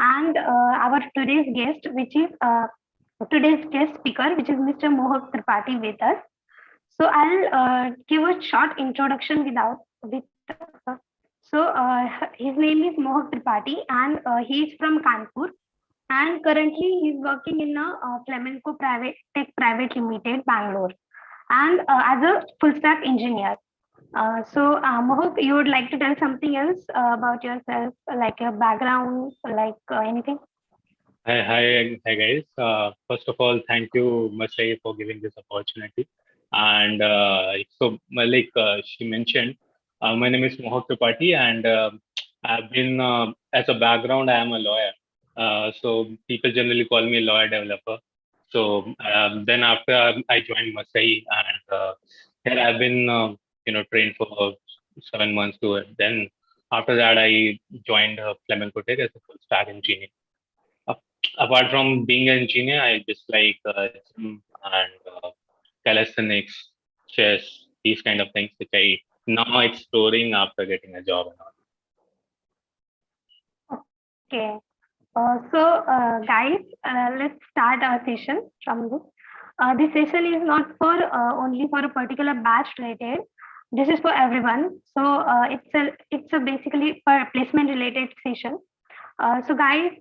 and our today's guest speaker, which is Mr. Mohak Tripathi with us. So I'll give a short introduction with. His name is Mohak Tripathi, and he is from Kanpur. And currently, he's working in a Flamenco Private Tech Private Limited, Bangalore, and as a full stack engineer. Mohak, you would like to tell something else about yourself, like your background, like anything? Hi guys. First of all, thank you, Masai, for giving this opportunity. And she mentioned, my name is Mohak Tripathi, and I've been, as a background, I am a lawyer. So people generally call me a lawyer developer. So then after I joined Masai, and here I've been, trained for 7 months to it. Then after that, I joined FlamencoTech as a full stack engineer. Apart from being an engineer, I just like gym and calisthenics, chess, these kind of things, which I now exploring after getting a job and all. Okay. Guys, let's start our session from this. This session is not for only for a particular batch related. This is for everyone. It's a basically for placement related session. Guys,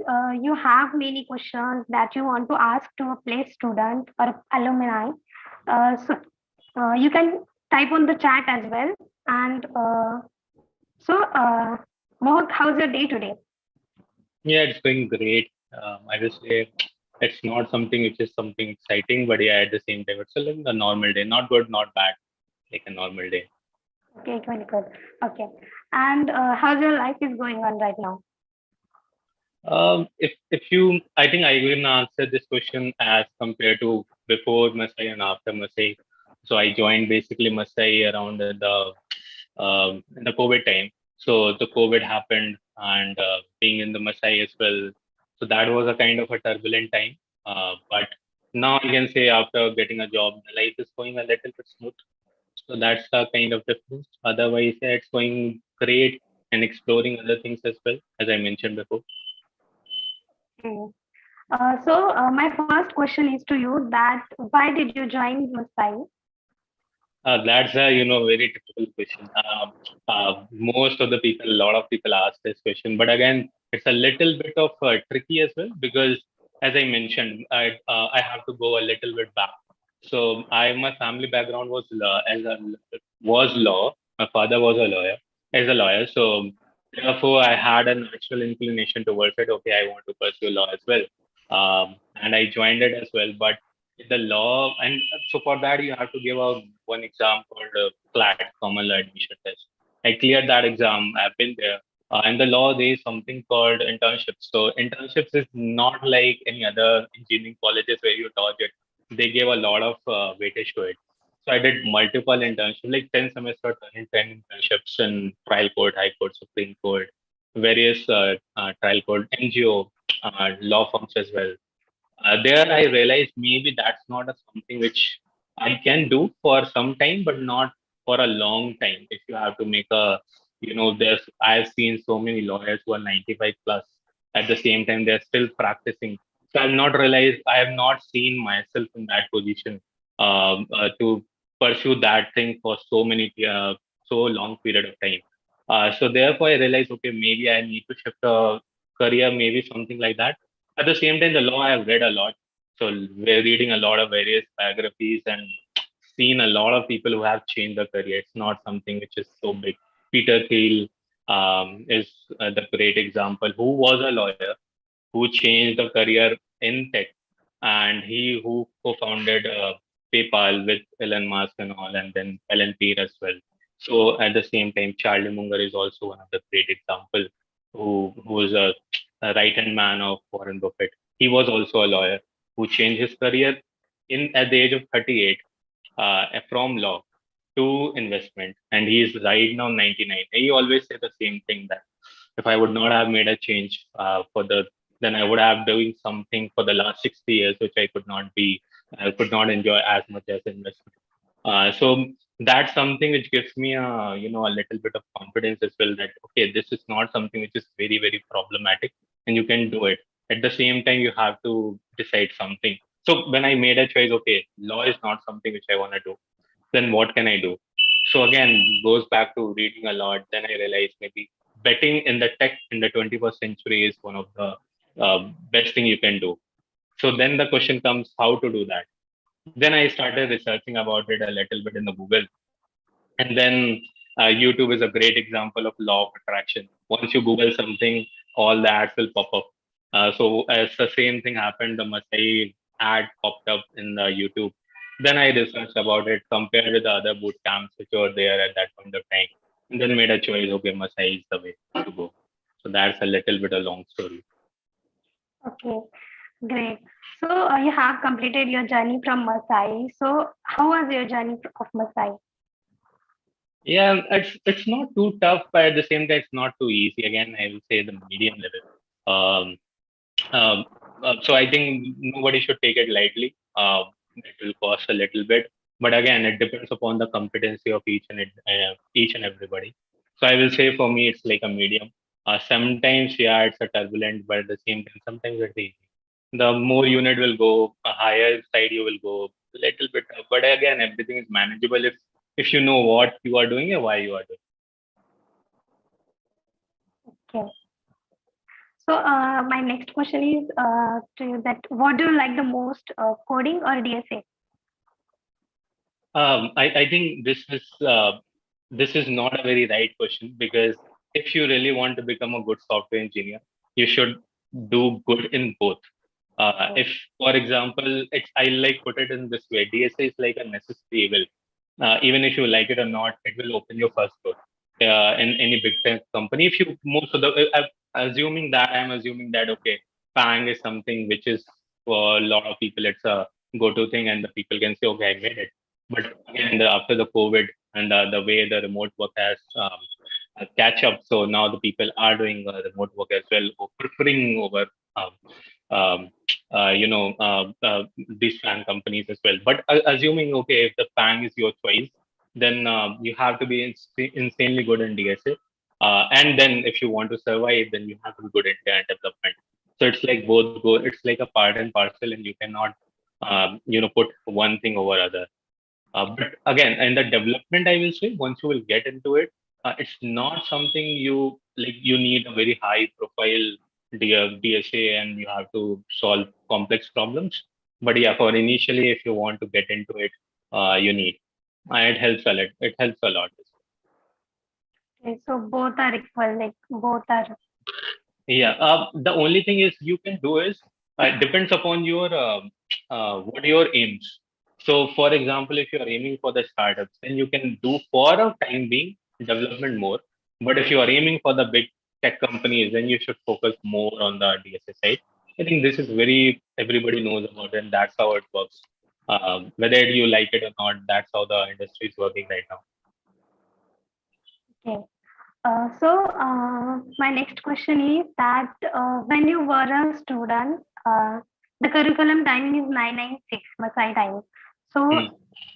you have many questions that you want to ask to a place student or alumni. You can type on the chat as well. And Mohak, how's your day today? Yeah, it's going great. I will say it's not something which is something exciting, but yeah, at the same time, it's like a normal day. Not good, not bad, like a normal day. Okay, very good. Okay. And how's your life is going on right now? If you, I think I will answer this question as compared to before Masai and after Masai. So I joined basically Masai around in the COVID time. So the COVID happened, and being in the Masai as well. So that was a kind of a turbulent time. But now I can say after getting a job, the life is going a little bit smooth. So that's the kind of difference. Otherwise, yeah, it's going great and exploring other things as well, as I mentioned before. Okay. My first question is to you that why did you join Masai? That's a very typical question. Most of the people, a lot of people ask this question, but again, it's a little bit of tricky as well because, as I mentioned, I have to go a little bit back. So my family background was was law. My father was a lawyer. So therefore, I had a natural inclination towards it. Okay, I want to pursue law as well, and I joined it as well. But the law, and so for that you have to give a one exam called CLAT, Common Law Admission Test. I cleared that exam. I've been there. In the law, there is something called internships. So internships is not like any other engineering colleges where you dodge it. They gave a lot of weightage to it. So I did multiple internships, like 10 semesters, 10 internships in trial court, high court, Supreme Court, various trial court, NGO, law firms as well. There I realized maybe that's not something which I can do for some time, but not for a long time. If you have to make a, I've seen so many lawyers who are 95 plus. At the same time, they're still practicing. So I've not realized, I have not seen myself in that position to pursue that thing for so long period of time. So therefore, I realized, okay, maybe I need to shift a career, maybe something like that. At the same time, the law I've read a lot. So we're reading a lot of various biographies and seen a lot of people who have changed their career. It's not something which is so big. Peter Thiel is the great example, who was a lawyer, who changed the career in tech, and he who co-founded PayPal with Elon Musk and all, and then Ellen Peer as well. So at the same time, Charlie Munger is also one of the great example, who was a right hand man of Warren Buffett. He was also a lawyer who changed his career in at the age of 38 from law to investment, and he is right now 99. He always say the same thing that if I would not have made a change then I would have doing something for the last 60 years, which I could not enjoy as much as investment. So that's something which gives me a little bit of confidence as well that okay, this is not something which is very very problematic. and you can do it. At the same time, you have to decide something. So when I made a choice, okay, law is not something which I want to do, then what can I do? So again, goes back to reading a lot. Then I realized maybe betting in the tech in the 21st century is one of the best thing you can do. So then the question comes, how to do that? Then I started researching about it a little bit in the Google, and then YouTube is a great example of law of attraction. Once you Google something, all the ads will pop up. So as the same thing happened, the Masai ad popped up in the YouTube. Then I researched about it, compared with the other boot camps which were there at that point of time, and then made a choice. Okay, Masai is the way to go. So that's a little bit a long story. Okay, great. So you have completed your journey from Masai. So how was your journey of Masai? Yeah, it's not too tough, but at the same time, it's not too easy. Again, I will say the medium level. Um, Um, so I think nobody should take it lightly. It will cost a little bit, but again, it depends upon the competency of each and everybody. So I will say for me, it's like a medium. Sometimes, yeah, it's a turbulent, but at the same time, sometimes it's easy. The more unit will go, a higher side you will go, a little bit. But again, everything is manageable if you know what you are doing and why you are doing. Okay. So my next question is to you that what do you like the most, coding or DSA? I think this is not a very right question, because if you really want to become a good software engineer, you should do good in both. If, for example, I like put it in this way, DSA is like a necessary evil. Even if you like it or not, it will open your first door in any big tech company. If you most of the, I'm assuming that okay, Pang is something which is for a lot of people, it's a go-to thing, and the people can say, okay, I made it. But again, after the COVID and the way the remote work has catch up, so now the people are doing remote work as well, or preferring over um, um, these fan companies as well. But assuming, okay, if the Fang is your choice, then you have to be insanely good in DSA. And then if you want to survive, then you have to be good in development. So it's like both go. It's like a part and parcel, and you cannot, put one thing over other. But again, in the development, I will say once you will get into it, it's not something you like. You need a very high profile DSA, and you have to solve complex problems. But yeah, for initially, if you want to get into it, you need. It helps a lot. It helps a lot. Okay, so both are equal, like both are. Yeah. The only thing is you can do is depends upon your what are your aims. So, for example, if you are aiming for the startups, then you can do for a time being development more. But if you are aiming for the big tech companies, then you should focus more on the DSA side. I think this is very everybody knows about it, and that's how it works. Whether you like it or not, that's how the industry is working right now. Okay. So my next question is that when you were a student, the curriculum timing is 996 Masai time. Hmm. So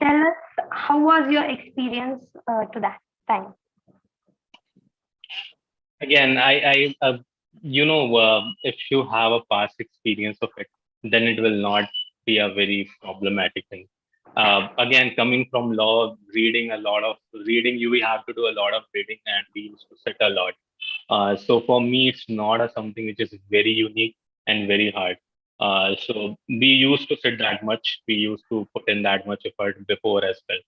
tell us how was your experience to that time? Again, if you have a past experience of it, then it will not be a very problematic thing. Again, coming from law, reading a lot of reading, you will have to do a lot of reading, and we used to sit a lot. So for me, it's not a something which is very unique and very hard. So we used to sit that much. We used to put in that much effort before as well.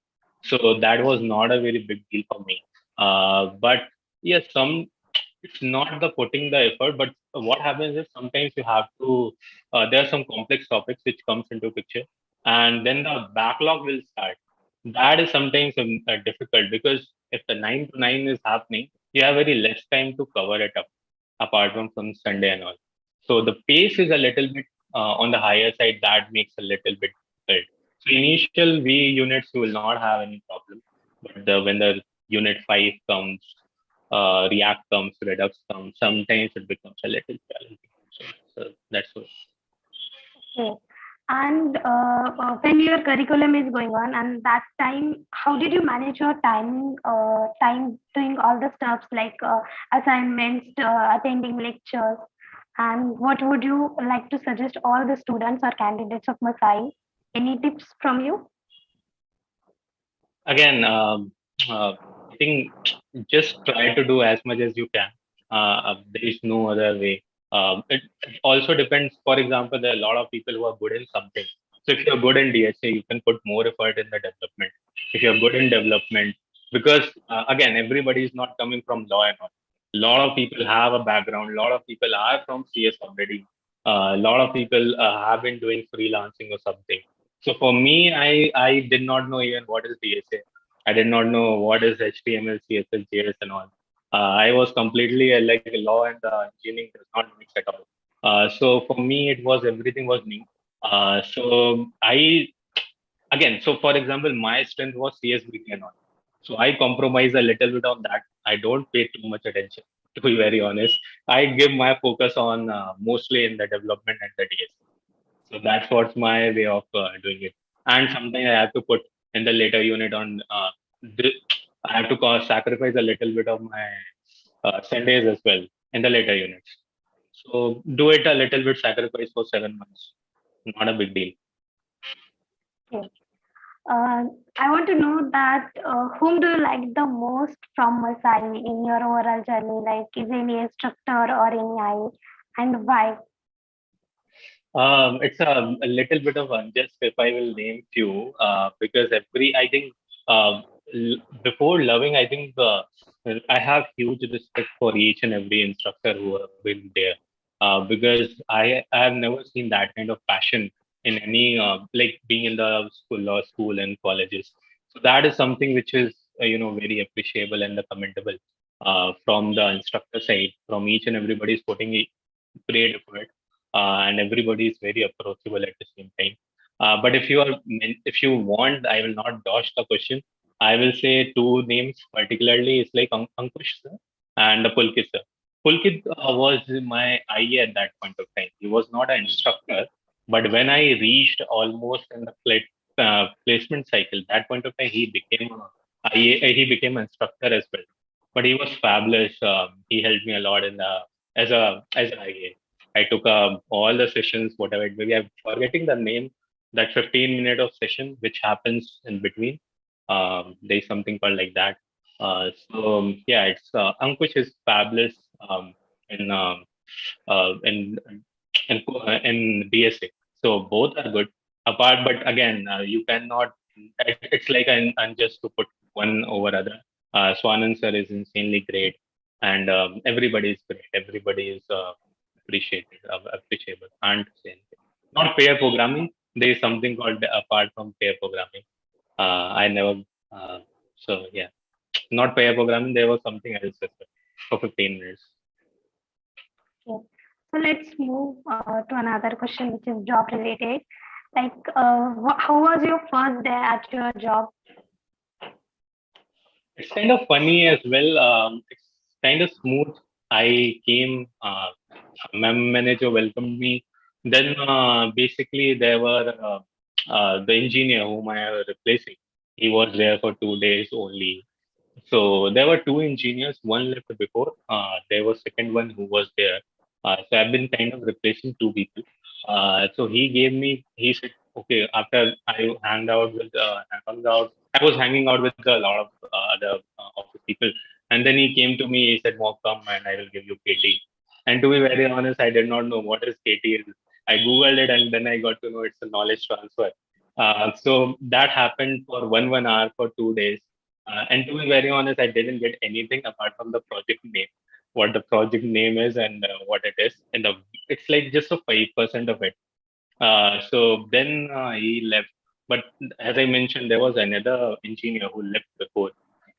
So that was not a very big deal for me. But yes, it's not the putting the effort, but what happens is sometimes you have to. There are some complex topics which comes into picture, and then the backlog will start. That is sometimes difficult, because if the 9 to 9 is happening, you have very less time to cover it up, apart from Sunday and all. So the pace is a little bit on the higher side. That makes a little bit difficult. So initial V units you will not have any problem, but when the unit 5 comes, React comes, Redux comes, sometimes it becomes a little challenging. So that's what. Okay. And when your curriculum is going on, and that time, how did you manage your time doing all the stuffs like assignments, attending lectures? And what would you like to suggest all the students or candidates of Masai? Any tips from you? Again, I think just try to do as much as you can. There is no other way. It also depends. For example, there are a lot of people who are good in something. So if you're good in DSA, you can put more effort in the development. If you're good in development, because again, everybody is not coming from law and all. A lot of people have a background. A lot of people are from CS already. A lot of people have been doing freelancing or something. So for me, I did not know even what is DSA. I did not know what is HTML, CSS, JS, and all. I was completely like law and engineering does not mix at all. So for me, it was everything was new. So I again, so for example, my strength was CSBT and all. So I compromise a little bit on that. I don't pay too much attention, to be very honest. I give my focus on mostly in the development and the DS. So that's what's my way of doing it. And something I have to put in the later unit on. I have to sacrifice a little bit of my Sundays as well in the later units. So do it a little bit sacrifice for 7 months. Not a big deal. Okay. Uh, I want to know that whom do you like the most from Masai in your overall journey? Like, is any instructor or any I, and why? It's a little bit of unjust if I will name few, because I think, before loving, I think I have huge respect for each and every instructor who have been there, because I have never seen that kind of passion in any, like being in the school and colleges. So that is something which is, very appreciable and commendable, from the instructor side, from each and everybody is putting great effort, and everybody is very approachable at the same time. But if you want, I will not dodge the question. I will say two names particularly. It's like Ankush sir and Pulkit sir. Pulkit was my IE at that point of time. He was not an instructor, but when I reached almost in the placement cycle, that point of time he became he became an instructor as well. But he was fabulous. He helped me a lot in the as an IA. I took all the sessions, whatever it may be. I'm forgetting the name, that 15 minute of session, which happens in between. There's something called like that. Yeah, it's Ankush is fabulous, in, in, in DSA. So both are good. Apart, but again, you cannot. It's like an unjust to put one over other. Swanand sir is insanely great, and everybody is great. Everybody is appreciated, appreciable. Can't say anything. Not pair programming. There is something called apart from pair programming. I never. Uh, so yeah, not pair programming. There was something else as well for 15 minutes. Okay. So let's move to another question, which is job related. Like, how was your first day at your job? It's kind of funny as well. It's kind of smooth. I came, my manager welcomed me. Then basically there were the engineer whom I was replacing. He was there for 2 days only. So there were two engineers. One left before. There was second one who was there. So I've been kind of replacing two people. So he gave me. He said, "Okay." After I I was hanging out with a lot of other office people, and then he came to me. He said, "Mohak, come and I will give you KT." And to be very honest, I did not know what is KT is. I googled it and then I got to know it's a knowledge transfer. So that happened for one hour for 2 days, and to be very honest, I didn't get anything apart from the project name, what the project name is and what it is. And it's like just a 5% of it. So then he left. But as I mentioned, there was another engineer who left before.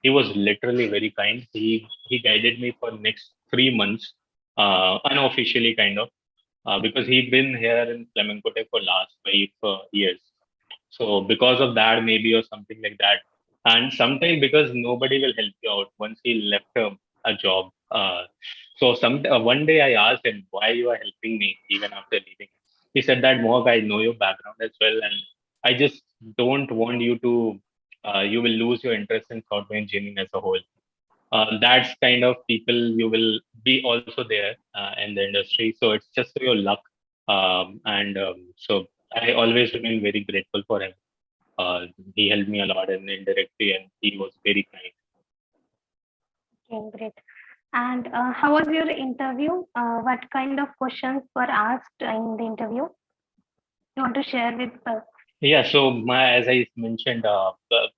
He was literally very kind. He guided me for next 3 months, unofficially kind of, because he'd been here in FlamencoTech for last 5 years. So because of that, maybe or something like that, and sometimes because nobody will help you out once he left a job. So one day I asked him why you are helping me even after leaving. He said that, Mohak, I know your background as well, and I just don't want you to. You will lose your interest in software engineering as a whole. That's kind of people you will be also there in the industry. So it's just your luck. And so I always remain very grateful for him. He helped me a lot in indirectly, and he was very kind. Okay, great. And how was your interview? What kind of questions were asked in the interview? You want to share with us? Yeah, so as I mentioned,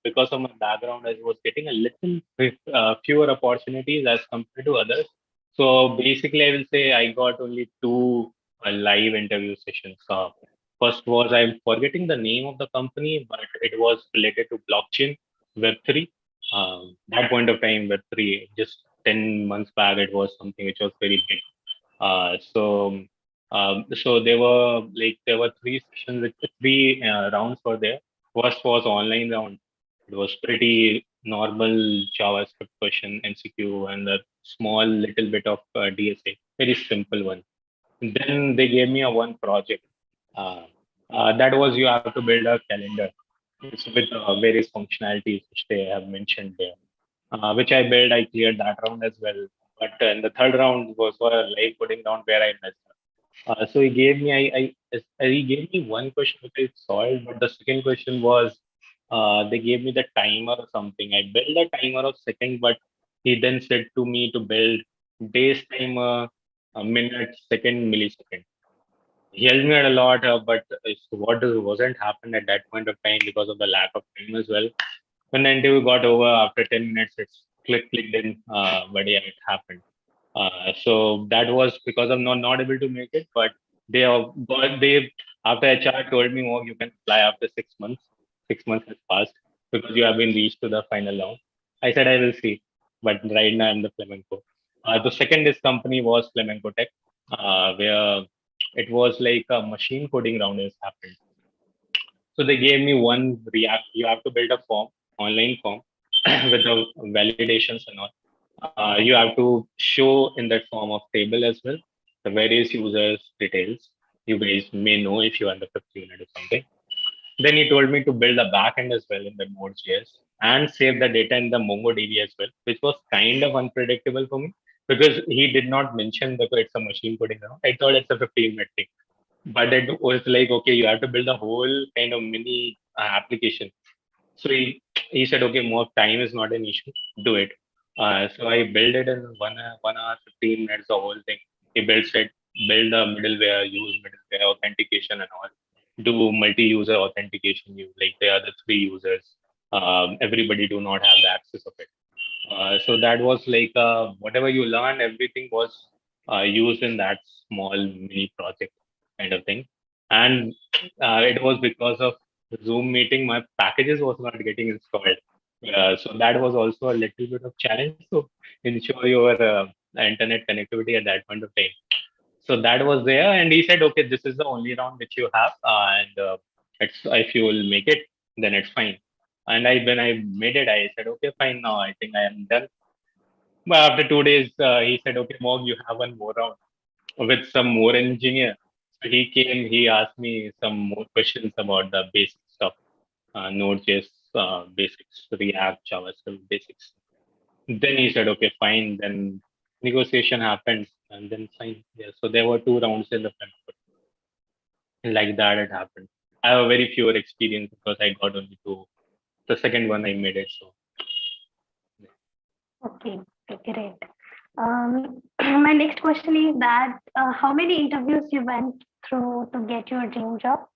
because of my background, I was getting a little fewer opportunities as compared to others. So basically, I will say I got only two live interview sessions. First was, I'm forgetting the name of the company, but it was related to blockchain, Web3. That point of time, Web3, just 10 months back, it was something which was very big. So there were three sessions, three rounds were there. First was online round. It was pretty normal JavaScript question, MCQ, and a small little bit of DSA, very simple one. Then they gave me a one project. Uh, that was you have to build a calendar. It's with various functionalities which they have mentioned there, which I built. I cleared that round as well. But in the third round was for a live coding round where I messed up. So he gave me one question which I solved, but the second question was they gave me the timer or something. I built a timer of second, but he then said to me to build days timer, a minute, second, millisecond. He helped me out a lot, but wasn't happened at that point of time because of the lack of time as well. When the interview got over after 10 minutes, it's clicked in, but yeah, it happened. So that was because I'm not able to make it, but they after HR told me, oh, you can apply after 6 months. 6 months has passed because you have been reached to the final round. I said I will see, but right now I'm the Flamenco. The second is company was FlamencoTech, where it was like a machine coding round has happened. So they gave me one React. You have to build a form, online form, with the validations and all. You have to show in that form of table as well the various users' details. You guys may know if you are in the 50 unit or something. Then he told me to build a backend as well in the Node.js and save the data in the MongoDB as well, which was kind of unpredictable for me because he did not mention that it's a machine coding round. I thought it's a 15-minute thing, but it was like, okay, you have to build a whole kind of mini application. So he said, okay, more time is not an issue. Do it. So I built it in 1 hour, 15 minutes, the whole thing. He built it, build a middleware, use middleware authentication and all. Do multi-user authentication. You like the other three users. Everybody do not have the access of it. So that was like whatever you learned, everything was used in that small mini project kind of thing. And it was because of Zoom meeting, my packages was not getting installed. So that was also a little bit of challenge to ensure your internet connectivity at that point of time. So that was there, and he said, "Okay, this is the only round which you have, and it's if you will make it, then it's fine." And when I made it, I said, "Okay, fine. Now I think I am done." But after 2 days, he said, "Okay, Mog, you have one more round with some more engineer." So he came, he asked me some more questions about the basic stuff, Node.js basics, React, JavaScript basics. Then he said, "Okay, fine." Then negotiation happened, and then fine. Yeah. So there were two rounds in the front. Like that, it happened. I have a very fewer experience because I got only two. The second one I made it. So Okay, okay, great. My next question is that how many interviews you went through to get your dream job?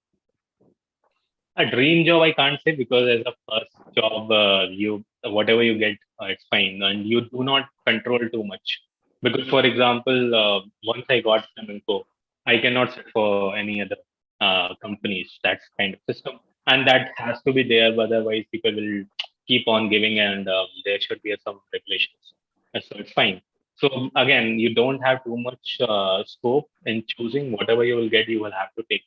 a dream job I can't say because as a first job, you whatever you get, it's fine, and you do not control too much. Because for example, once I got flamenco, I cannot sit for any other companies. That's kind of system, and that has to be there. Otherwise, people will keep on giving, and there should be some regulations. So it's fine. So again, you don't have too much scope in choosing whatever you will get. You will have to take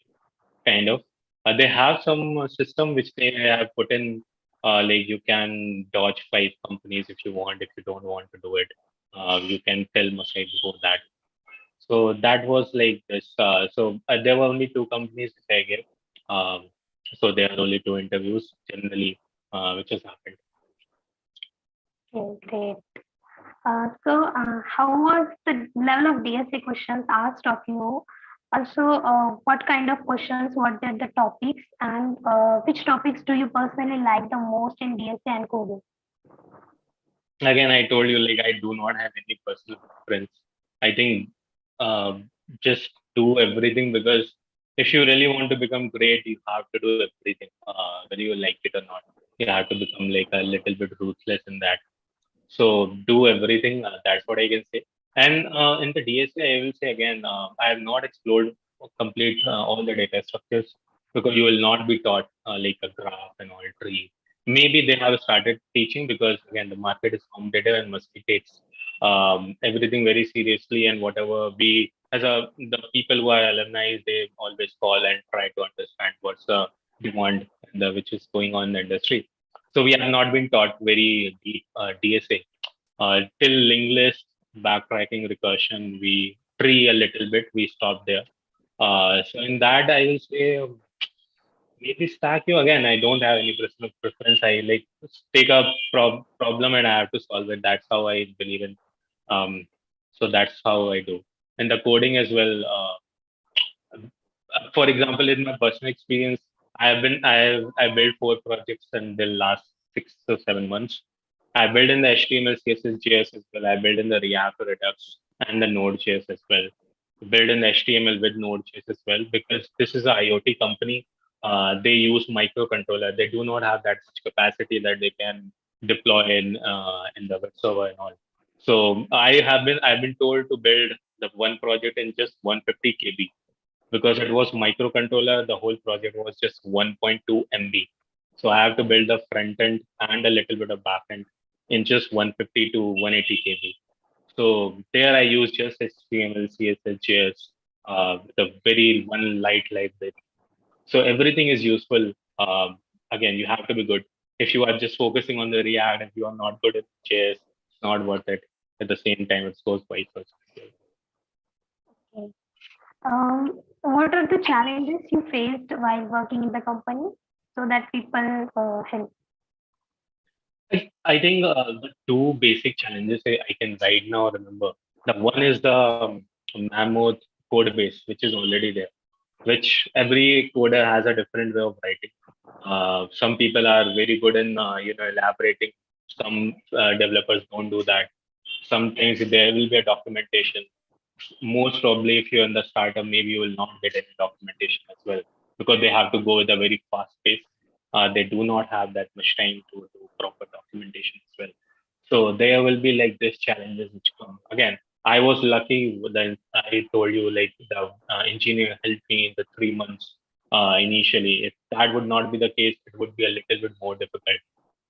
kind of. They have some system which they have put in, like you can dodge five companies if you want. If you don't want to do it, you can tell Masai before that. So that was like this. So there were only two companies which I gave. Um, so there are only two interviews generally, which has happened. Okay, great. How was the level of DSA questions asked of you? Also, what kind of questions, what are the topics, and which topics do you personally like the most in DSA and coding? Again, I told you, like, I do not have any personal preference. I think uh, just do everything, because if you really want to become great, you have to do everything, whether you like it or not. You have to become like a little bit ruthless in that. So do everything. That's what I can say. And in the DSA, I will say again, I have not explored complete all the data structures, because you will not be taught like a graph and all tree. Maybe they have started teaching, because again the market is competitive and must be takes everything very seriously, and whatever we as a the people who are alumni, they always call and try to understand what's the demand and which is going on in the industry. So we have not been taught very deep DSA till linked list, backtracking, recursion. We tree a little bit. We stopped there. So in that, I will say maybe stack you again. I don't have any personal preference. I like take a problem and I have to solve it. That's how I believe in. Um, so that's how I do. And the coding as well. For example, in my personal experience, I built 4 projects in the last 6 to 7 months. I built in the HTML, CSS, JS as well. I built in the React Redux and the Node.js as well. Build in HTML with Node.js as well, because this is a IoT company. They use microcontroller. They do not have that much capacity that they can deploy in the web server and all. So I've been told to build the one project in just 150 KB, because it was microcontroller. The whole project was just 1.2 MB. So I have to build the front end and a little bit of back end in just 150 to 180 KB. So there I use just HTML, CSS, JS, with a very one light library. So everything is useful. Again, you have to be good. If you are just focusing on the React, if you are not good at JS, it's not worth it. At the same time, it goes vice versa. Okay. What are the challenges you faced while working in the company so that people help? I think the two basic challenges I can right now remember. The one is the Mammoth code base, which is already there, which every coder has a different way of writing. Some people are very good in elaborating. Some developers don't do that. Sometimes there will be a documentation. Most probably, if you're in the startup, maybe you will not get any documentation as well, because they have to go with a very fast pace. They do not have that much time to do proper documentation as well. So there will be like these challenges which come. Again, I was lucky that I told you, like the engineer helped me in the 3 months initially. If that would not be the case, it would be a little bit more difficult.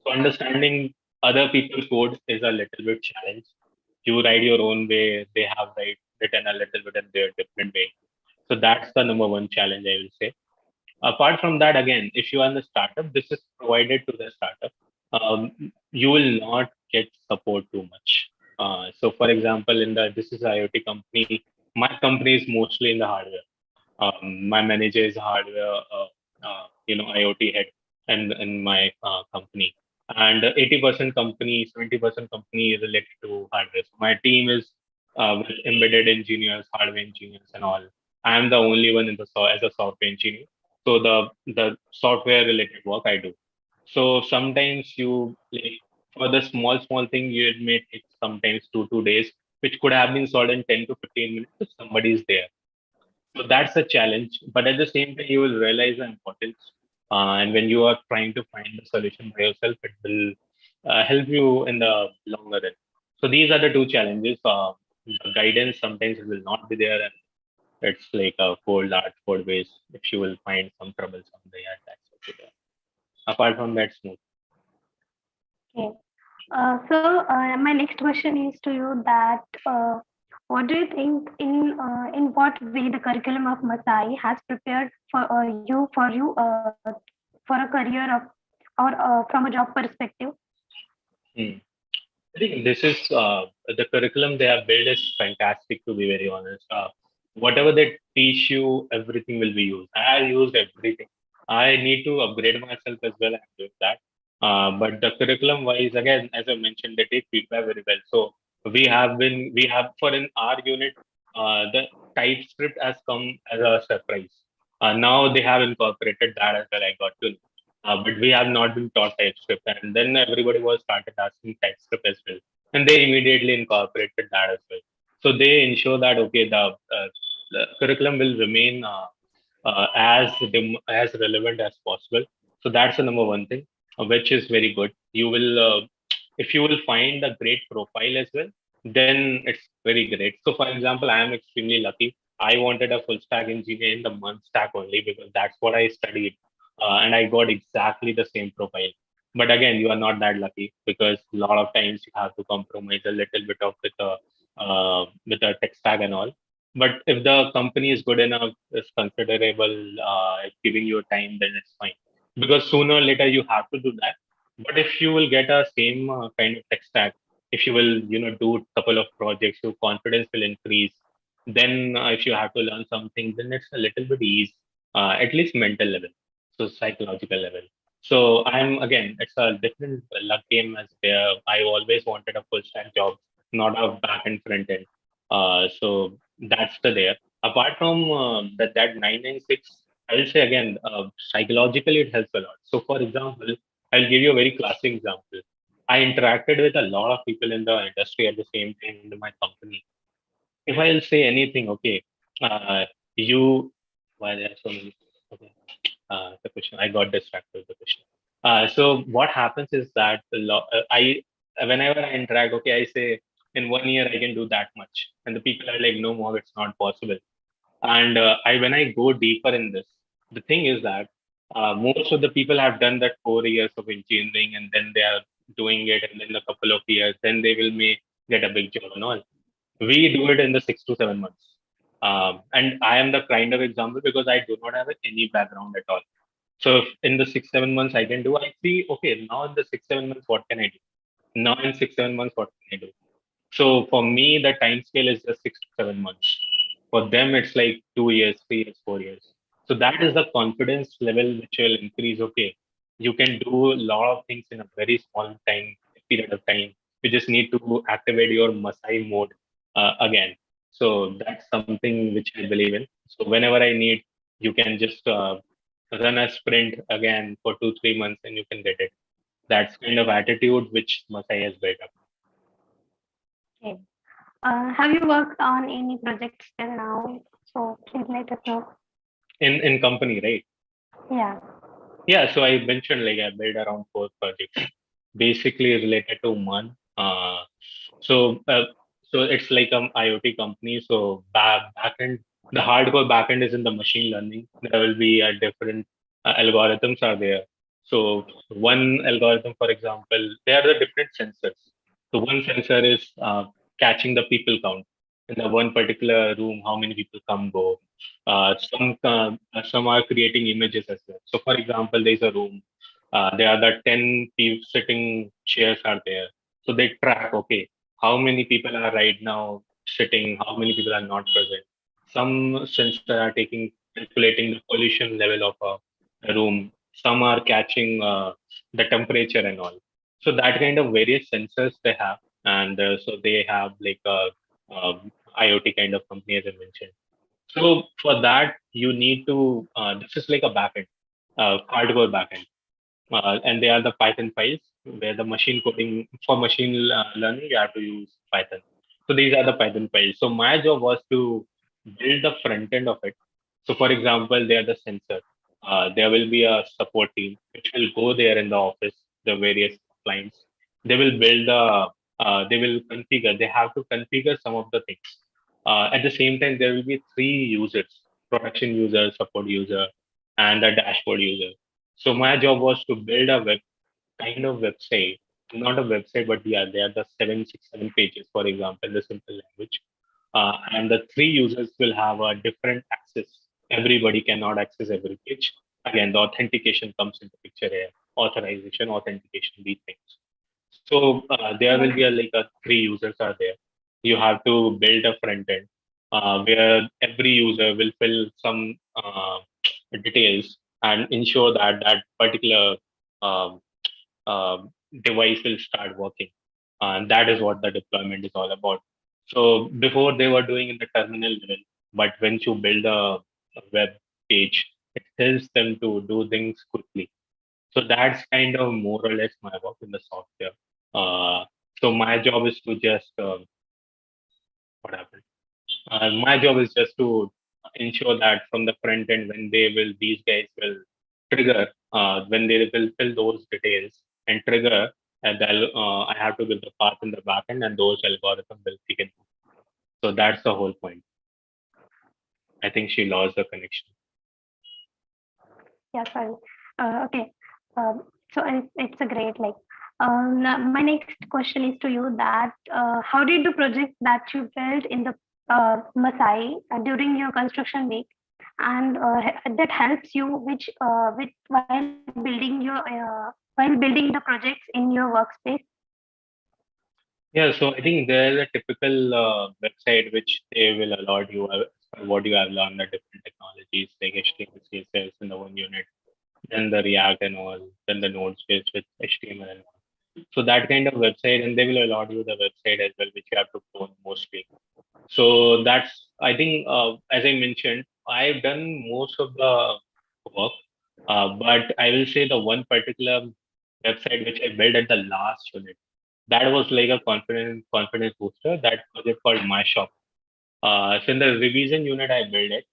So understanding other people's code is a little bit challenge. You write your own way, they have written a little bit in their different way. So that's the number one challenge I will say. Apart from that, again, if you are in the startup, this is provided to the startup. You will not get support too much. So for example, in the this is a IoT company. My company is mostly in the hardware. My manager is hardware, IoT head, and in my company, and 80% company, 70% company is related to hardware. So my team is with embedded engineers, hardware engineers, and all. I am the only one in the as a software engineer. So the software related work I do. So sometimes you like for the small thing, you it may take sometimes 2 days, which could have been solved in 10 to 15 minutes if somebody is there. So that's a challenge, but at the same time, you will realize the importance. And when you are trying to find the solution by yourself, it will help you in the longer run. So these are the two challenges. The guidance sometimes it will not be there, and it's like a cold art code base. If you will find some trouble someday, and that's okay there. Apart from that, smooth. Okay. My next question is to you that what do you think in what way the curriculum of Masai has prepared for you for a career of or from a job perspective? Hmm. I think this is the curriculum they have built is fantastic, to be very honest. Whatever they teach you, everything will be used. I used everything. I need to upgrade myself as well. I'm doing that. But the curriculum wise, again, as I mentioned, they take feedback very well. So We have for in our unit, the TypeScript has come as a surprise. Now they have incorporated that as well. I got to know. But we have not been taught TypeScript, and then everybody was started asking TypeScript as well, and they immediately incorporated that as well. So they ensure that okay, the curriculum will remain as relevant as possible. So that's the number one thing, which is very good. You will if you will find a great profile as well, then it's very great. So for example, I am extremely lucky. I wanted a full stack engineer in the month stack only because that's what I studied, and I got exactly the same profile. But again, you are not that lucky because a lot of times you have to compromise a little bit of with the tech stack and all. But if the company is good enough, is considerable, giving you time, then it's fine. Because sooner or later you have to do that. But if you will get a same kind of tech stack, if you will, do a couple of projects, your confidence will increase. Then if you have to learn something, then it's a little bit easy, at least mental level, so psychological level. So I'm again, it's a different luck game as there. I always wanted a full stack job, not a back and front end. So that's the there. Apart from that 996, I will say again, psychologically it helps a lot. So for example, I'll give you a very classic example. I interacted with a lot of people in the industry at the same time in my company. If I'll say anything, okay, you, why there are so many, okay, the question, I got distracted with the question. So what happens is that whenever I interact, okay, I say in 1 year I can do that much, and the people are like, no more, it's not possible. And when I go deeper in this, the thing is that most of the people have done that 4 years of engineering, and then they are doing it, and then a couple of years, then they will may get a big job and all. We do it in the 6 to 7 months. And I am the kind of example because I do not have any background at all. So if in the 6 7 months I can do, I see okay, now in the 6 7 months, what can I do? Now in 6 7 months, what can I do? So for me, the time scale is just 6 to 7 months. For them, it's like 2 years, 3 years, 4 years. So that is the confidence level which will increase. Okay, you can do a lot of things in a very small time period of time. You just need to activate your Masai mode again. So that's something which I believe in. So whenever I need, you can just run a sprint again for 2 3 months and you can get it. That's kind of attitude which Masai has built up. Okay. Have you worked on any projects till now? So please let us know. In company, right? Yeah. Yeah, so I mentioned like I built around 4 projects, basically related to one. So uh, so it's like an IoT company. So backend, the hardcore backend is in the machine learning. There will be a different algorithms are there. So one algorithm, for example, there are the different sensors. So one sensor is catching the people count in the one particular room, how many people come go. Some are creating images as well. So, for example, there's a room. There are the 10 sitting chairs are there. So they track, okay, how many people are right now sitting, how many people are not present. Some sensors are taking calculating the pollution level of a room. Some are catching the temperature and all. So that kind of various sensors they have, and so they have like a IoT kind of company as I mentioned. So for that, you need to, this is like a backend, hardcore backend. And they are the Python files where the machine coding for machine learning, you have to use Python. So these are the Python files. So my job was to build the front end of it. So for example, they are the sensor. There will be a support team which will go there in the office, the various clients. They will build they will configure, they have to configure some of the things. At the same time, there will be three users, production user, support user, and a dashboard user. So my job was to build a kind of website, not a website, but yeah, they are the 7 6 7 pages, for example, the simple language. And the three users will have a different access. Everybody cannot access every page. Again, the authentication comes into picture here. Authorization, authentication, these things. So there will be like a three users are there. You have to build a front end where every user will fill some details and ensure that that particular um, device will start working. That is what the deployment is all about. So before they were doing in the terminal level, but when you build a web page, it helps them to do things quickly. So that's kind of more or less my work in the software. Uh, so my job is to just what happened. My job is just to ensure that from the front end, when these guys will trigger, when they will fill those details and trigger, and I have to give the path in the backend, and those algorithms will kick in. So that's the whole point. I think she lost the connection. Yeah, sorry. Okay. So it's a great like. My next question is to you that how did the project that you built in the Masai during your construction week and that helps you with while building the projects in your workspace? Yeah, so I think there's a typical website which they will allot you what you have learned the different technologies like HTML, CSS in the one unit, then the React and all, then the Node.js with HTML and all. So that kind of website, and they will allot you the website as well, which you have to clone mostly. So that's, I think, as I mentioned, I've done most of the work, but I will say the one particular website which I built at the last unit, that was like a confidence booster. That project called My Shop. So in the revision unit, I built it,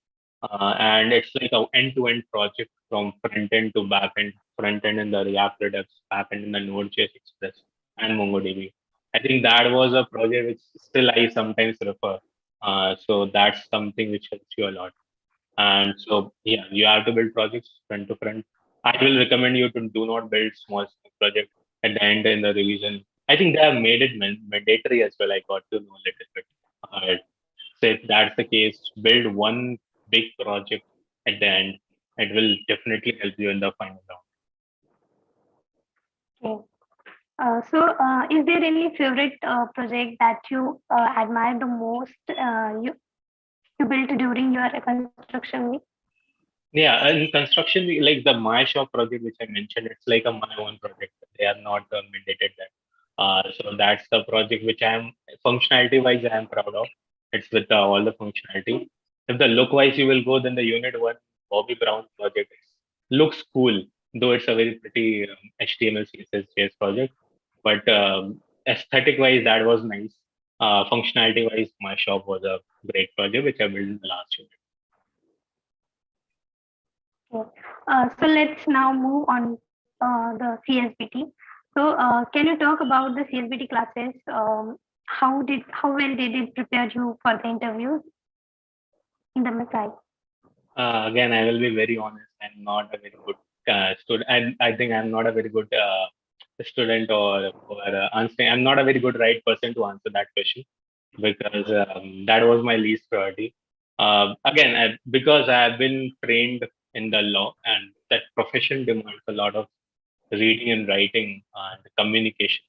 and it's like a end-to-end project from front end to back end, front end in the React Redux, back end in the Node.js Express and MongoDB. I think that was a project which still I sometimes refer. So that's something which helps you a lot. And so, yeah, you have to build projects front to front. I will recommend you to do not build small project at the end in the revision. I think they have made it mandatory as well. I got to know a little bit. So if that's the case, build one big project at the end. It will definitely help you in the final round. Okay. Is there any favorite project that you admire the most you built during your construction week? Yeah, in construction, like the My Shop project, which I mentioned, it's like a my own project. They are not mandated that. So that's the project which I am functionality wise I am proud of. It's with all the functionality. If the look wise you will go, then the Unit One Bobby Brown project looks cool, though it's a very pretty HTML CSS JS project. But aesthetic wise, that was nice. Functionality wise, My Shop was a great project which I built in the last unit. Okay. So let's now move on the CSBT. So can you talk about the CSBT classes? How well did it prepare you for the interviews in the Masai? Again, I will be very honest. I'm not a very good student. I think I'm not a very good student or answering. I'm not a very good right person to answer that question because that was my least priority. Again, because I have been trained in the law and that profession demands a lot of reading and writing and communication.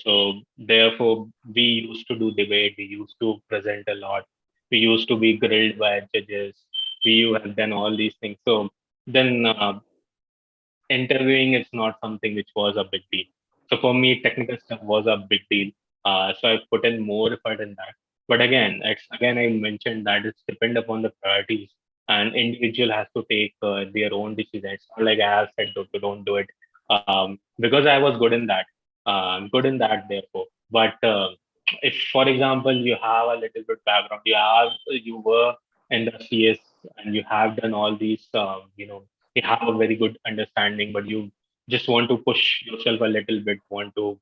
So therefore, we used to do debate. We used to present a lot. We used to be grilled by judges. We have done all these things. So then interviewing is not something which was a big deal. So for me, technical stuff was a big deal. So I put in more effort in that. But again, I mentioned that it's depend upon the priorities, and individual has to take their own decisions. It's not like I have said don't do it because I was good in that. Good in that, therefore. But if, for example, you have a little bit background, you were in the CS and you have done all these, you have a very good understanding, but you just want to push yourself a little bit, want to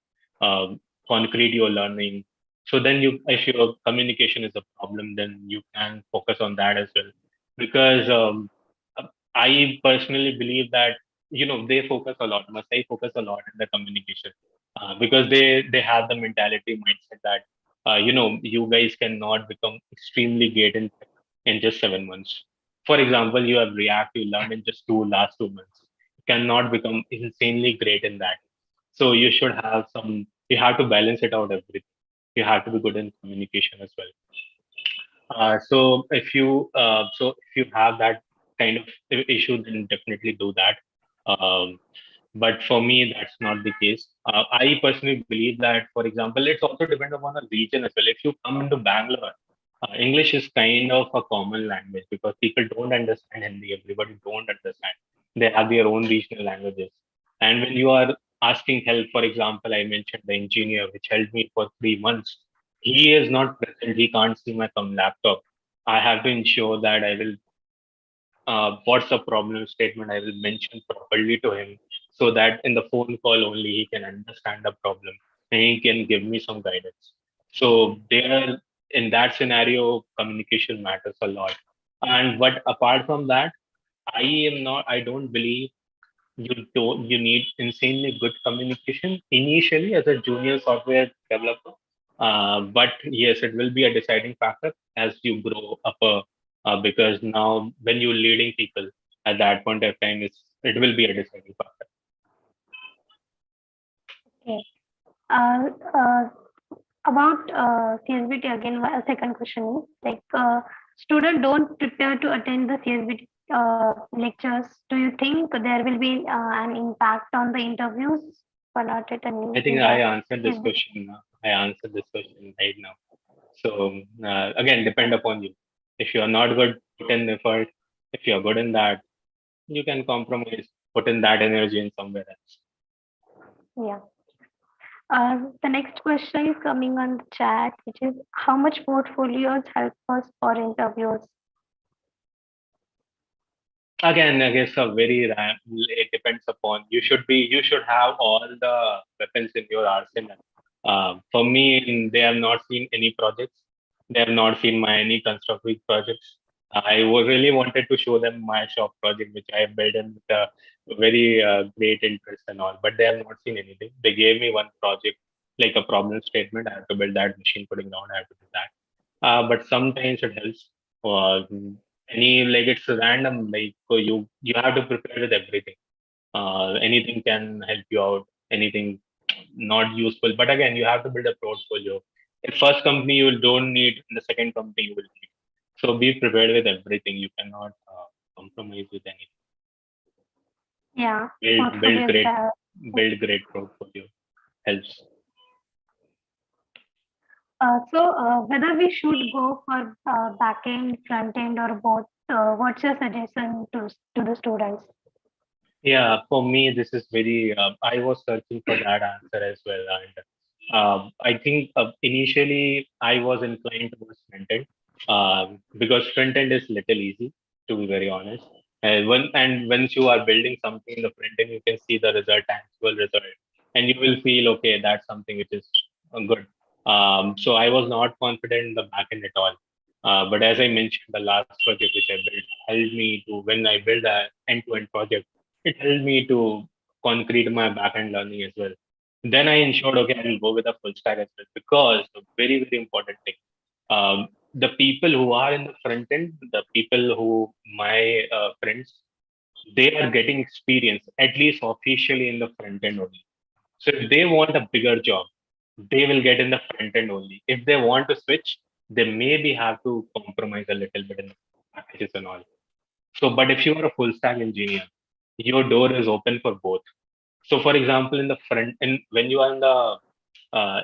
concrete your learning. So then if your communication is a problem, then you can focus on that as well. Because I personally believe that, they focus a lot, Masai focus a lot in the communication because they have the mentality mindset that, you guys cannot become extremely great in just 7 months. For example, you have React, you learned in just last 2 months. You cannot become insanely great in that. So you have to balance it out everything. You have to be good in communication as well. So if you have that kind of issue, then definitely do that. Um, But for me, that's not the case. I personally believe that, for example, it's also depend upon the region as well. If you come into Bangalore, English is kind of a common language because people don't understand Hindi. Everybody don't understand. They have their own regional languages. And when you are asking help, for example, I mentioned the engineer which helped me for 3 months. He is not present. He can't see my laptop. I have to ensure that I will what's the problem statement I will mention properly to him so that in the phone call only he can understand the problem and he can give me some guidance. So there in that scenario, communication matters a lot. And but apart from that, I don't believe you need insanely good communication initially as a junior software developer. But yes, it will be a deciding factor as you grow up because now when you're leading people at that point of time, it will be a deciding factor. Okay. Uh, uh, about CSBT again, a second question is like students don't prepare to attend the CSBT lectures. Do you think there will be an impact on the interviews for not I attending think I the answered this CSBT? question. I answered this question right now. So again, depend upon you. If you are not good, put in effort. If you are good in that, you can compromise, put in that energy in somewhere else. Yeah. The next question is coming on the chat, which is how much portfolios help us for interviews? Again, I guess it depends upon you should have all the weapons in your arsenal. For me, they have not seen any projects. They have not seen my any constructive projects. Really wanted to show them my shop project, which I built in with a very great interest and all, but they have not seen anything. They gave me one project, like a problem statement. I have to build that machine putting down. I have to do that. But sometimes it helps. Uh, any like it's random. Like so you have to prepare with everything. Anything can help you out. Anything not useful. But again, you have to build a portfolio. In first company you don't need. In the second company you will need. So be prepared with everything. You cannot compromise with anything. Yeah, Build build portfolios. great build great portfolio helps. Whether we should go for backend, front end, or both, what's your suggestion to the students? Yeah, for me, this is very. I was searching for that answer as well, and I think initially I was inclined towards front end because front end is little easy, to be very honest. Once you are building something in the front end, you can see the result, actual result, and you will feel okay. That's something which is good. So I was not confident in the back end at all. But as I mentioned, the last project which I built helped me to when I build a end-to-end project it helped me to concrete my backend learning as well. Then I ensured, okay, I will go with a full stack as well because the very, very important thing. The people who are in the front end, the people who my friends, they are getting experience at least officially in the front end only. So if they want a bigger job, they will get in the front end only. If they want to switch, they maybe have to compromise a little bit in the packages and all. So, but if you are a full stack engineer, your door is open for both. So, for example, in the front end, when you are in the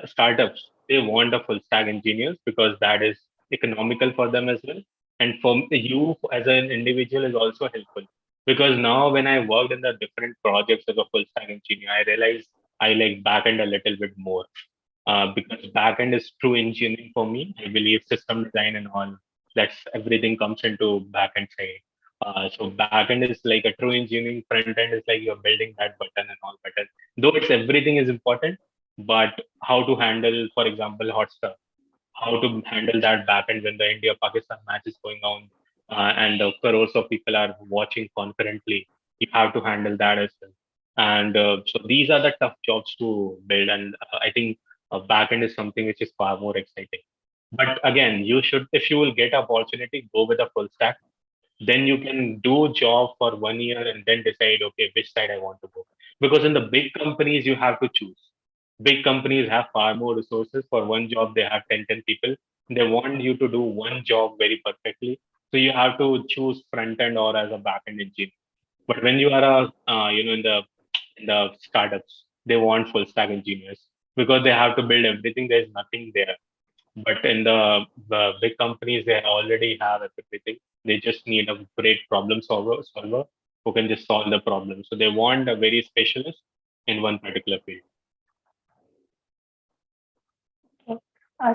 startups, they want a full stack engineers because that is economical for them as well. And for you as an individual is also helpful because now when I worked in the different projects as a full stack engineer, I realized I like backend a little bit more because backend is true engineering for me. I believe system design and all that's everything comes into backend side. So backend is like a true engineering. Front end is like you're building that button and all button. Though it's everything is important, but how to handle, for example, hot stuff, how to handle that backend when the India Pakistan match is going on and crores of people are watching concurrently. You have to handle that as well. And so these are the tough jobs to build. And I think backend is something which is far more exciting. But again, you should, if you will get opportunity, go with a full stack then you can do job for 1 year and then decide okay which side I want to go because in the big companies you have to choose big companies have far more resources for one job they have 10 people they want you to do one job very perfectly so you have to choose front end or as a back end engineer but when you are a in the in the startups. They want full stack engineers because they have to build everything. There's nothing there. But in the big companies, they already have everything. They just need a great solver who can just solve the problem. So they want a very specialist in one particular field. Okay.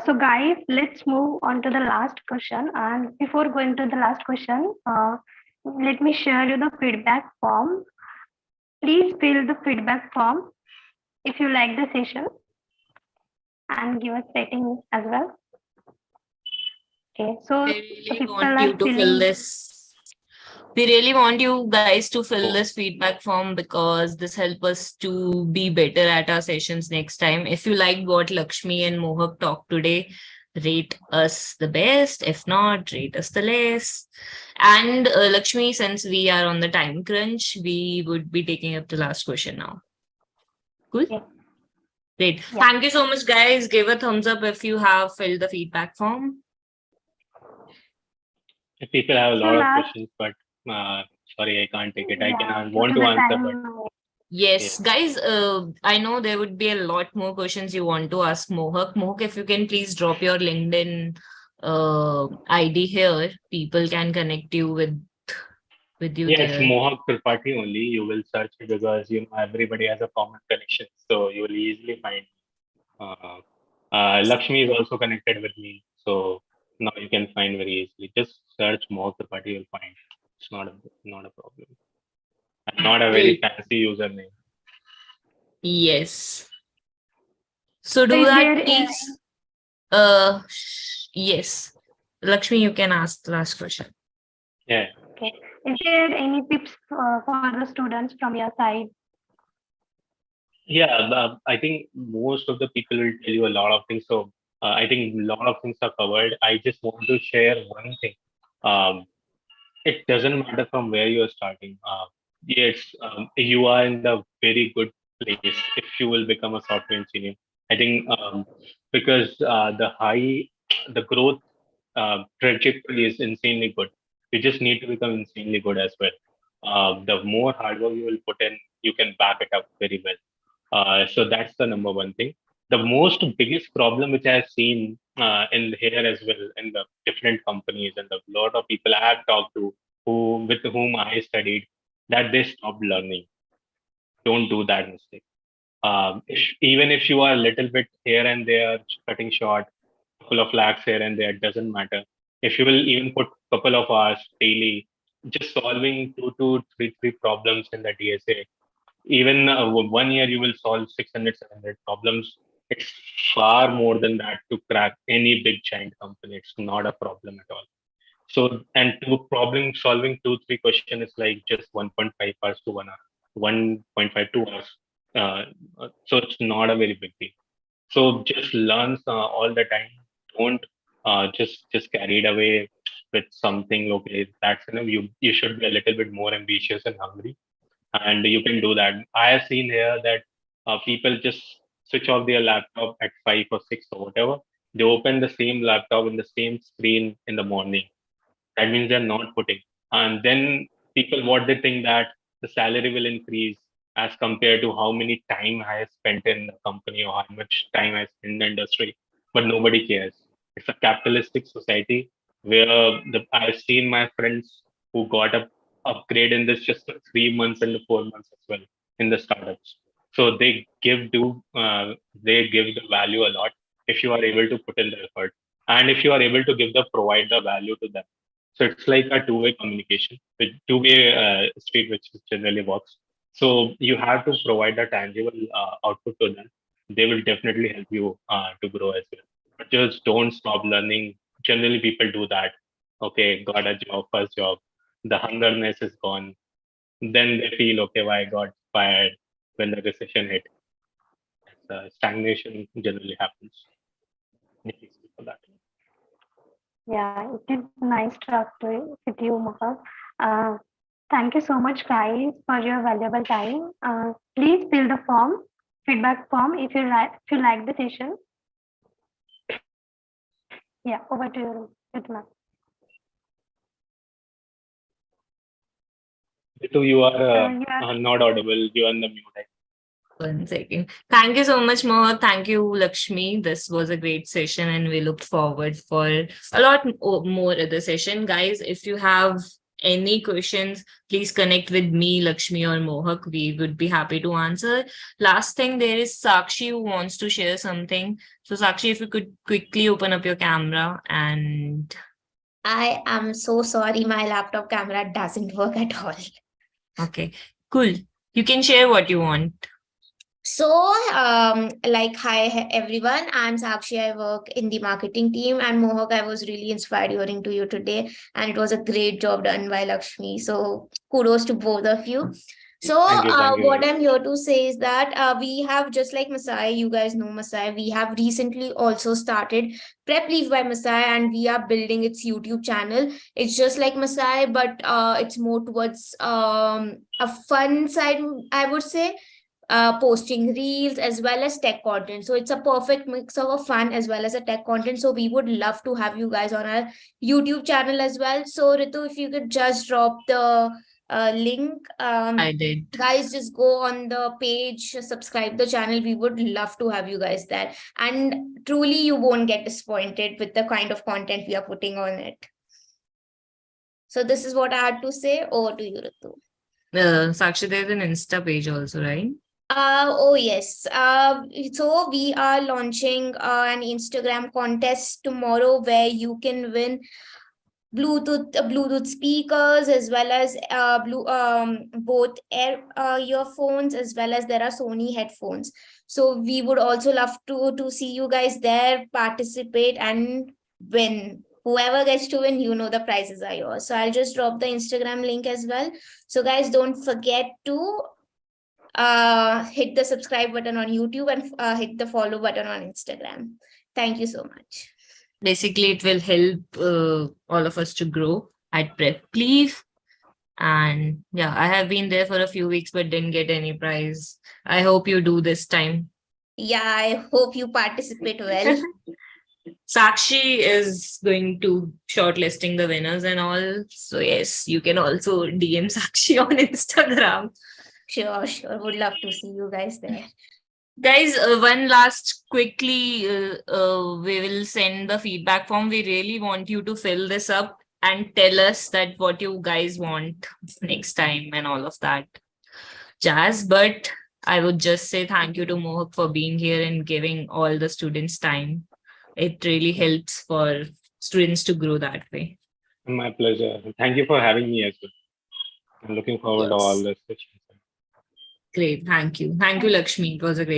So guys, let's move on to the last question. And before going to the last question, let me share you the feedback form. Please fill the feedback form if you like the session and give us rating as well. Okay, so I the really people want are you to fill filling. this. We really want you guys to fill Oh. this feedback form because this helps us to be better at our sessions next time. If you like what Laxmi and Mohak talked today, rate us the best. If not, rate us the less. And Laxmi, since we are on the time crunch, we would be taking up the last question now. Cool? Yeah. Great. Yeah. Thank you so much, guys. Give a thumbs up if you have filled the feedback form. If people have a So lot of last, questions, but sorry, I can't take it. I yeah, can due want to to the answer, but time. Yes, guys, I know there would be a lot more questions you want to ask Mohak. Mohak, if you can please drop your LinkedIn ID here, people can connect you with you yeah, it's there. Mohak Tripathi only. You will search it because everybody has a common connection, so you will easily find. Uh, Lakshmi is also connected with me, so now you can find very easily. Just search Mohak Tripathi, you'll find. It's not a problem. And not a very Great. fancy username. Yes. So So do is that, there please. Yes. Lakshmi, you can ask the last question. Yeah. okay? Is there any tips for the students from your side? Yeah, I think most of the people will tell you a lot of things. So I think a lot of things are covered. I just want to share one thing. Um, it doesn't matter from where you are starting. Yes, you are in the very good place if you will become a software engineer. I think because the growth trajectory is insanely good. You just need to become insanely good as well. The more hard work you will put in, you can back it up very well. So that's the number one thing. The most biggest problem which I have seen in here as well in the different companies and a lot of people I have talked to who with whom I studied that they stop learning. Don't do that mistake. Even if you are a little bit here and there cutting short, couple of lakhs here and there, doesn't matter. If you will even put couple of hours daily, just solving three problems in the DSA, even 1 year you will solve 600 700 problems. It's far more than that to crack any big giant company. It's not a problem at all. So, and to problem solving 2 3 question is like just 1.5 hours to 1 hour, 1.5 2 hours. So it's not a very big deal. So just learn all the time. Don't just carried away with something. Okay, that's enough. You should be a little bit more ambitious and hungry, and you can do that. I have seen here that people just switch off their laptop at 5 or 6 or whatever. They open the same laptop in the same screen in the morning. That means they're not putting. And then people, what they think that the salary will increase as compared to how many time I have spent in the company or how much time I spent in the industry. But nobody cares. It's a capitalistic society where I've seen my friends who got a upgrade in this just 3 months and 4 months as well in the startups. So they give the value a lot if you are able to put in the effort and if you are able to provide the value to them. So it's like a two-way communication, with two-way street, which generally works. So you have to provide a tangible output to them. They will definitely help you to grow as well. But just don't stop learning. Generally, people do that. Okay, got a job, first job. The hungerness is gone. Then they feel, okay, why I got fired when the recession hit. Stagnation generally happens. For that. Yeah, it is nice talk to with you, Mohak. Uh, Thank you so much, guys, for your valuable time. Please fill the form, feedback form, if you like the session. Yeah, over to you, Ritma. Ritu, you are You are not audible. You are on the mute. 1 second. Thank you so much, Mohak. Thank you, Laxmi. This was a great session, and we look forward for a lot more at the session. Guys, if you have any questions, please connect with me, Laxmi, or Mohak. We would be happy to answer. Last thing, there is Sakshi who wants to share something. So, Sakshi, if you could quickly open up your camera and. I am so sorry, my laptop camera doesn't work at all. Okay, cool. You can share what you want. So, hi everyone. I'm Sakshi. I work in the marketing team, and Mohak, I was really inspired hearing to you today, and it was a great job done by Laxmi. So, kudos to both of you. So, Thank you. what I'm here to say is that we have, just like Masai, you guys know Masai, we have recently also started Prepleaf by Masai, and we are building its YouTube channel. It's just like Masai, but it's more towards a fun side, I would say. Posting reels as well as tech content. So it's a perfect mix of a fun as well as a tech content. So we would love to have you guys on our YouTube channel as well. So Ritu, if you could just drop the link. I did. Guys, just go on the page, subscribe the channel. We would love to have you guys there. And truly, you won't get disappointed with the kind of content we are putting on it. So this is what I had to say. Over to you, Ritu. Sakshi, there's an Insta page also, right? Oh yes. So we are launching an Instagram contest tomorrow where you can win Bluetooth speakers as well as both earphones, as well as there are Sony headphones. So we would also love to see you guys there, participate and win. Whoever gets to win, you know the prizes are yours. So I'll just drop the Instagram link as well. So guys, don't forget to hit the subscribe button on YouTube and hit the follow button on Instagram. Thank you so much. Basically, it will help all of us to grow at Prepleaf. And yeah, I have been there for a few weeks but didn't get any prize. I hope you do this time. Yeah, I hope you participate well. Sakshi is going to shortlisting the winners and all. So yes, you can also DM Sakshi on Instagram. Sure. Would love to see you guys there. Guys, one last quickly, we will send the feedback form. We really want you to fill this up and tell us that what you guys want next time and all of that jazz. But I would just say thank you to Mohak for being here and giving all the students time. It really helps for students to grow that way. My pleasure. Thank you for having me as well. I'm looking forward to all this. Great. Thank you. Thank you, Laxmi. It was a great